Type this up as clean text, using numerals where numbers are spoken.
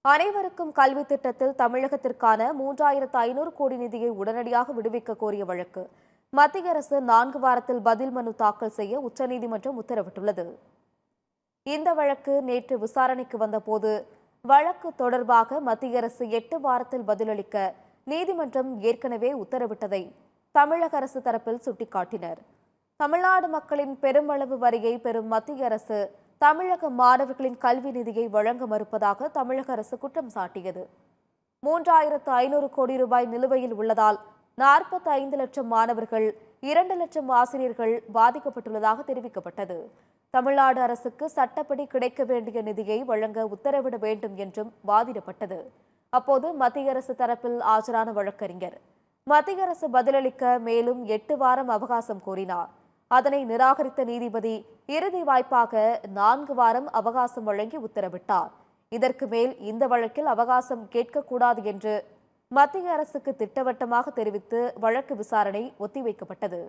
அனைவருக்கும் கல்வி திட்டத்தில் தமிழகத்திற்கான 3,500 கோடி நிதியை உடனடியாக விடுவிக்க கோரிய வழக்கு மத்திய அரசு 4 வாரத்தில் பதில் மனு தாக்கல் செய்ய உச்சநீதிமன்றம் உத்தரவிட்டுள்ளது. இந்த வழக்கு நேற்று விசாரணைக்கு வந்தபோது வழக்கு தொடர்பாக மத்திய அரசு 8 வாரத்தில் பதிலளிக்க நீதிமன்றம் ஏற்கனவே உத்தரவிட்டதை தமிழக அரசு தரப்பில் சுட்டிக்காட்டினர். தமிழ்நாடு மக்களின் பெருமளவு வரியை பெறும் மத்திய அரசு தமிழக மாணவர்களின் கல்வி நிதியை வழங்க மறுப்பதாக தமிழக அரசு குற்றம் சாட்டியது. 3,500 கோடி ரூபாய் நிலுவையில் உள்ளதால் 45 லட்சம் மாணவர்கள், 2 லட்சம் ஆசிரியர்கள் பாதிக்கப்பட்டுள்ளதாக தெரிவிக்கப்பட்டது. தமிழ்நாடு அரசுக்கு சட்டப்படி கிடைக்க வேண்டிய நிதியை வழங்க உத்தரவிட வேண்டும் என்றும் வாதிடப்பட்டது. அப்போது மத்திய அரசு தரப்பில் ஆஜரான வழக்கறிஞர் மத்திய அரசு பதிலளிக்க மேலும் 8 வாரம் அவகாசம் கோரினார். அதனை நிராகரித்த நீதிபதி இறுதி வாய்ப்பாக 4 வாரம் அவகாசம் வழங்கி உத்தரவிட்டார். இதற்கு மேல் இந்த வழக்கில் அவகாசம் கேட்கக்கூடாது என்று மத்திய அரசுக்கு திட்டவட்டமாக தெரிவித்து வழக்கு விசாரணை ஒத்திவைக்கப்பட்டது.